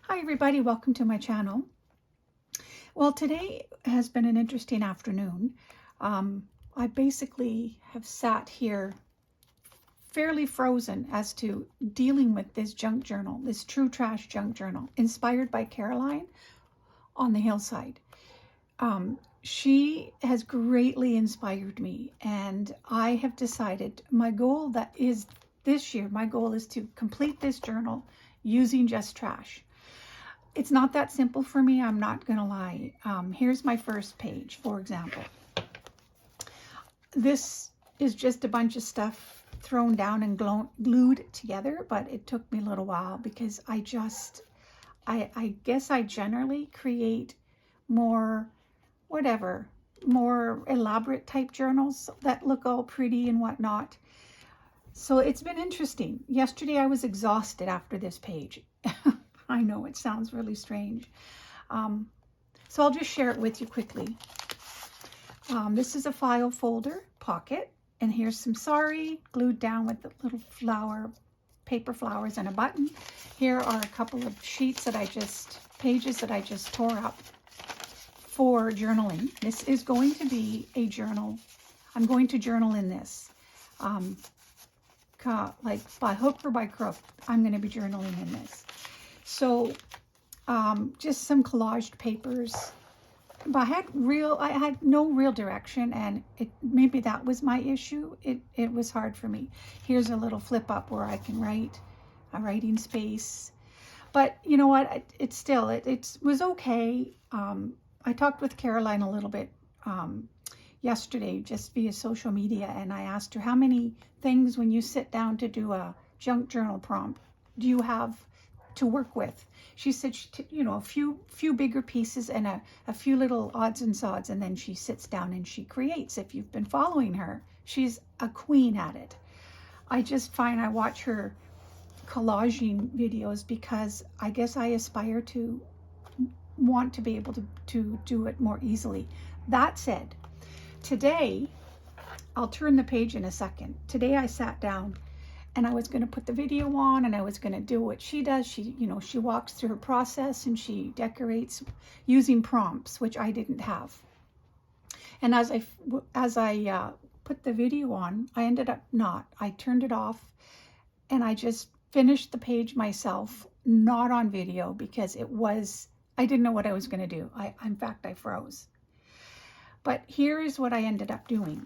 Hi everybody, welcome to my channel. Well, today has been an interesting afternoon. I basically have sat here fairly frozen as to dealing with this junk journal, this true trash junk journal, inspired by Caroline on the hillside. She has greatly inspired me, and I have decided my goal this year, my goal is to complete this journal using just trash. It's not that simple for me, I'm not gonna lie. Here's my first page, for example. This is just a bunch of stuff thrown down and glued together, but it took me a little while because I guess I generally create more, more elaborate type journals that look all pretty and whatnot. So it's been interesting. Yesterday I was exhausted after this page. I know it sounds really strange. So I'll just share it with you quickly. This is a file folder pocket, and here's some sorry glued down with the little paper flowers and a button. Here are a couple of pages that I just tore up for journaling. This is going to be a journal. I'm going to journal in this. Like by hook or by crook, I'm going to be journaling in this. So just some collaged papers, but I had no real direction, and maybe that was my issue. It was hard for me. Here's a little flip up where I can write, a writing space, but you know what, it was okay. I talked with Caroline a little bit yesterday just via social media, and I asked her, how many things when you sit down to do a junk journal prompt do you have to work with? She said, a few bigger pieces and a few little odds and sods, and then she sits down and she creates. If you've been following her, she's a queen at it. I just find I watch her collaging videos because I guess I aspire to want to be able to do it more easily. That said, today, I'll turn the page in a second. Today I sat down and I was going to put the video on, and I was going to do what she does. She walks through her process and she decorates using prompts, which I didn't have. And as I put the video on, I ended up I turned it off, and I just finished the page myself, not on video, because I didn't know what I was going to do. In fact, I froze. But here is what I ended up doing.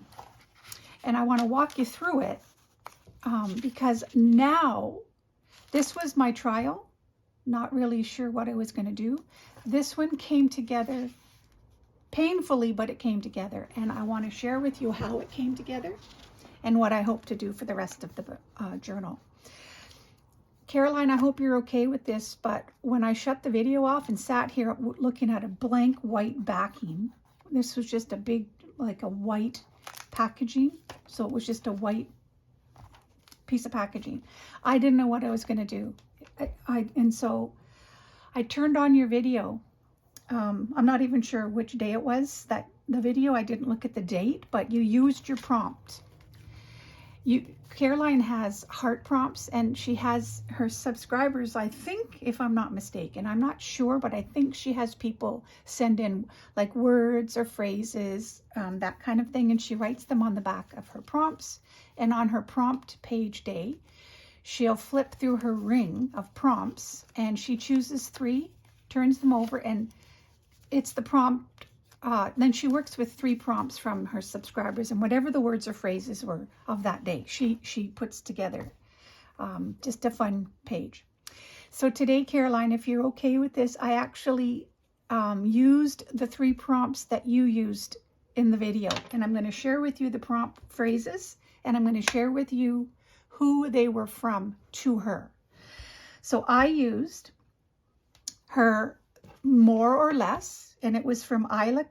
And I want to walk you through it. Because now, this was my trial, not really sure what I was going to do. This one came together painfully, but it came together, and I want to share with you how it came together and what I hope to do for the rest of the journal. Caroline, I hope you're okay with this, but when I shut the video off and sat here looking at a blank white backing, this was just a big, like a white packaging, so it was just a white piece of packaging. I didn't know what I was going to do. And so I turned on your video. I'm not even sure which day it was that the video, I didn't look at the date, but you used your prompt. Caroline has heart prompts, and she has her subscribers, I think, if I'm not mistaken. I'm not sure, but I think she has people send in like words or phrases, that kind of thing, and she writes them on the back of her prompts. And on her prompt page day, she'll flip through her ring of prompts, and she chooses 3, turns them over, and it's the prompt. Then she works with 3 prompts from her subscribers, and whatever the words or phrases were of that day, she puts together. Just a fun page. So today, Caroline, if you're okay with this, I actually used the 3 prompts that you used in the video, and I'm going to share with you the prompt phrases, and I'm going to share with you who they were from to her. So I used her more or less, and it was from Isla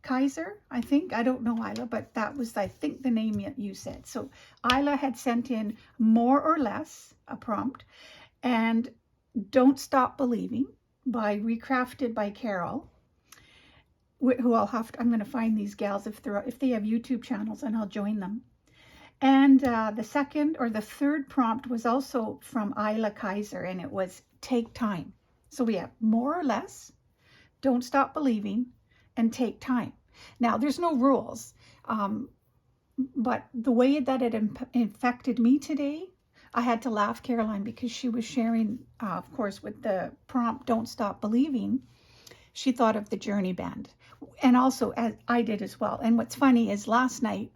Kaiser, I think. I don't know Isla, but that was, I think, the name you said. So Isla had sent in more or less, a prompt, and Don't Stop Believing by Recrafted by Carol, who I'm going to find these gals if they have YouTube channels, and I'll join them. And the second or the third prompt was also from Isla Kaiser, and it was take time. So we have more or less, don't stop believing, and take time. Now, there's no rules, but the way that it affected me today, I had to laugh, Caroline, because she was sharing, of course, with the prompt, don't stop believing. She thought of the Journey band, and also as I did as well. And what's funny is last night,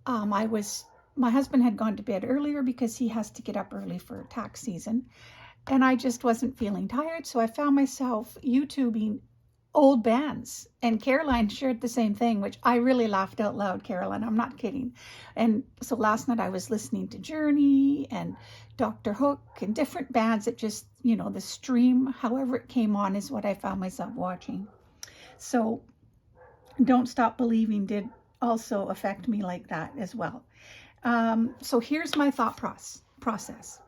my husband had gone to bed earlier because he has to get up early for tax season. And I just wasn't feeling tired. So I found myself YouTubing old bands. And Caroline shared the same thing, which I really laughed out loud, Caroline. I'm not kidding. And so last night I was listening to Journey and Dr. Hook and different bands that just, the stream, however it came on, is what I found myself watching. So Don't Stop Believing did also affect me like that as well. So here's my thought process.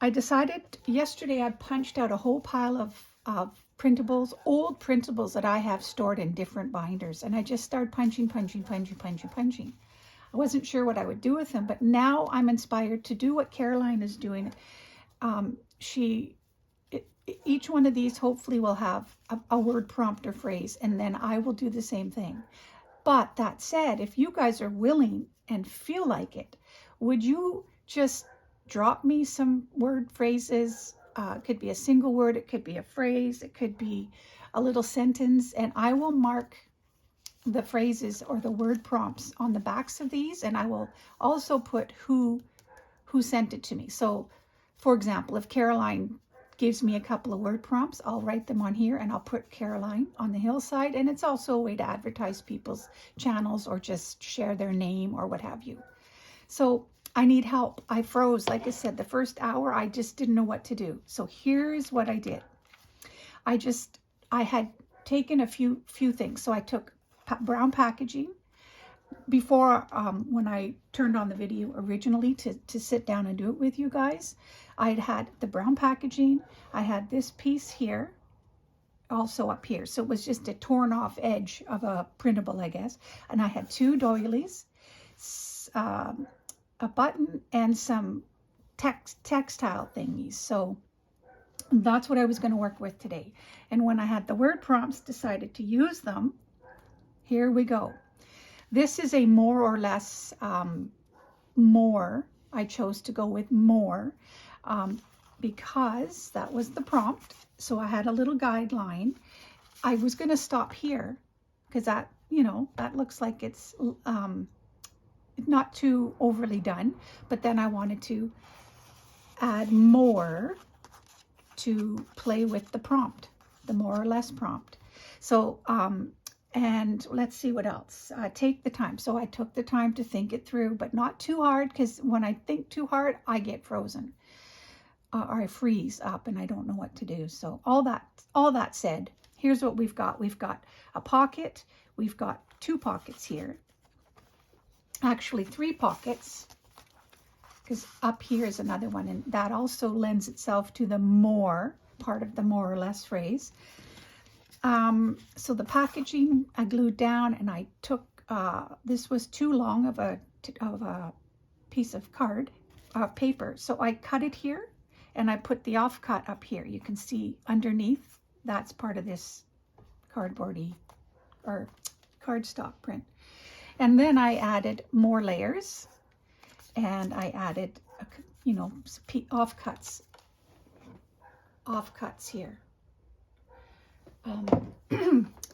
I decided yesterday I punched out a whole pile of printables, old printables that I have stored in different binders. And I just started punching. I wasn't sure what I would do with them, but now I'm inspired to do what Caroline is doing. Each one of these hopefully will have a word prompt or phrase, and then I will do the same thing. But that said, if you guys are willing and feel like it, would you just drop me some word phrases? It could be a single word, it could be a phrase, it could be a little sentence, and I will mark the phrases or the word prompts on the backs of these, and I will also put who sent it to me. So, for example, if Caroline gives me a couple of word prompts, I'll write them on here and I'll put Caroline on the hillside. And it's also a way to advertise people's channels or just share their name or what have you. So I need help. I froze. Like I said, the first hour, I just didn't know what to do. So here's what I did. I had taken a few things. So I took brown packaging. Before, when I turned on the video originally to sit down and do it with you guys, I had the brown packaging. I had this piece here, also up here. So it was just a torn off edge of a printable, I guess. And I had 2 doilies, a button, and some textile thingies. So that's what I was going to work with today. And when I had the word prompts, decided to use them. Here we go. This is a more or less more. I chose to go with more because that was the prompt. So I had a little guideline. I was going to stop here because that, that looks like it's not too overly done. But then I wanted to add more to play with the prompt, the more or less prompt. So, and let's see what else. Take the time. So I took the time to think it through, but not too hard, because when I think too hard, I get frozen or I freeze up and I don't know what to do. So all that said, here's what we've got. We've got a pocket. We've got 2 pockets here. Actually 3 pockets, because up here is another one, and that also lends itself to the more part of the more or less phrase. So the packaging I glued down, and I took, this was too long of a piece of paper. So I cut it here and I put the offcut up here. You can see underneath, that's part of this cardboardy or cardstock print. And then I added more layers, and I added, offcuts here.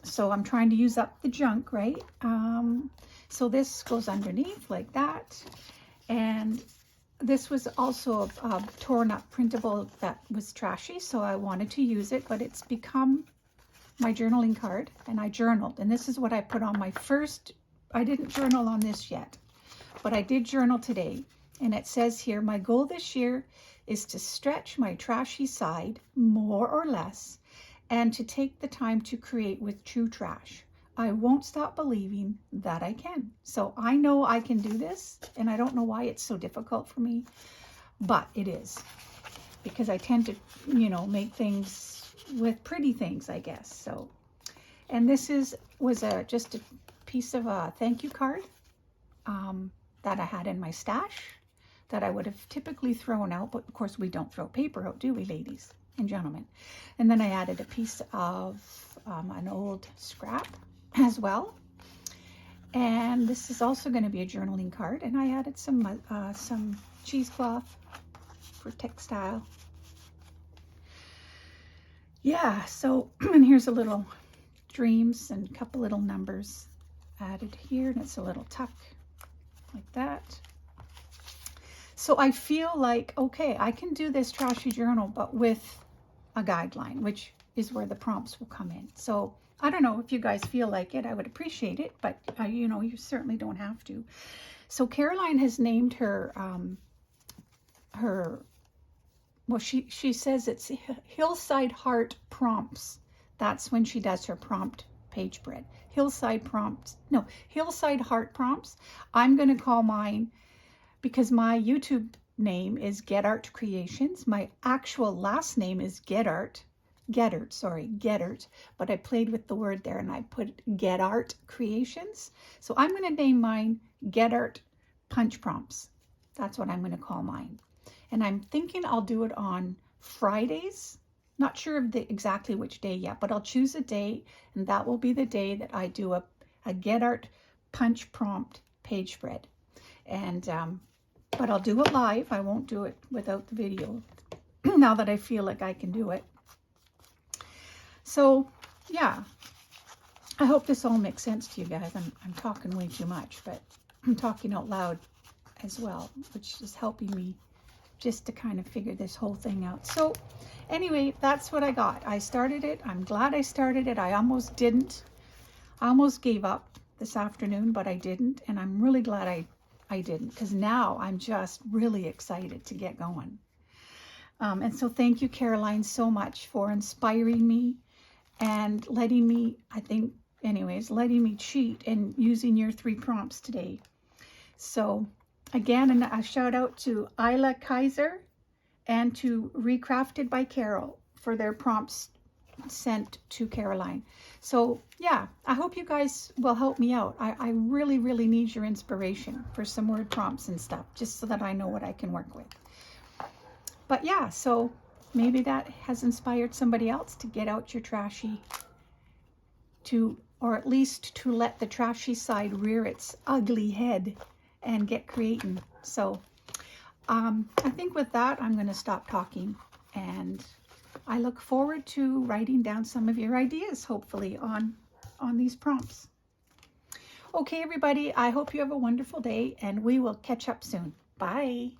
So I'm trying to use up the junk, right? So this goes underneath like that. And this was also a torn up printable that was trashy, so I wanted to use it, but it's become my journaling card, and I journaled. And this is what I put on my first, I didn't journal on this yet, but I did journal today. And it says here, my goal this year is to stretch my trashy side more or less, and to take the time to create with true trash. I won't stop believing that I can. So I know I can do this, and I don't know why it's so difficult for me, but it is, because I tend to, make things with pretty things, I guess. So, and this was just a piece of a thank you card that I had in my stash that I would have typically thrown out, but of course we don't throw paper out, do we, ladies and gentlemen? And then I added a piece of an old scrap as well. And this is also going to be a journaling card, and I added some cheesecloth for textile. Yeah, so, and here's a little dreams and a couple little numbers added here, and it's a little tuck like that. So I feel like, okay, I can do this trashy journal, but with a guideline, which is where the prompts will come in. So I don't know if you guys feel like it. I would appreciate it, but you know, you certainly don't have to. So Caroline has named her, well, she says it's Hillside Heart Prompts. That's when she does her prompt page spread. Hillside Heart Prompts. I'm going to call mine, because my YouTube name is Get Art Creations. My actual last name is Gettert, but I played with the word there and I put Get Art Creations. So I'm going to name mine Get Art Punch Prompts. That's what I'm going to call mine. And I'm thinking I'll do it on Fridays. Not sure of exactly which day yet, but I'll choose a day, and that will be the day that I do a Get Art Punch Prompt page spread. And but I'll do it live. I won't do it without the video now that I feel like I can do it. So yeah, I hope this all makes sense to you guys. I'm talking way too much, but I'm talking out loud as well, which is helping me just to kind of figure this whole thing out. So anyway, that's what I got. I started it. I'm glad I started it. I almost didn't. I almost gave up this afternoon, but I didn't. And I'm really glad I didn't, because now I'm just really excited to get going. And so thank you, Caroline, so much for inspiring me and letting me, letting me cheat and using your 3 prompts today. So again, and a shout out to Isla Kaiser and to Recrafted by Carol for their prompts sent to Caroline. So yeah, I hope you guys will help me out. I really, really need your inspiration for some word prompts and stuff, just so that I know what I can work with. But yeah, so maybe that has inspired somebody else to get out your trashy, or at least to let the trashy side rear its ugly head and get creating. So I think with that, I'm going to stop talking, and I look forward to writing down some of your ideas, hopefully, on these prompts. Okay, everybody, I hope you have a wonderful day, and we will catch up soon. Bye.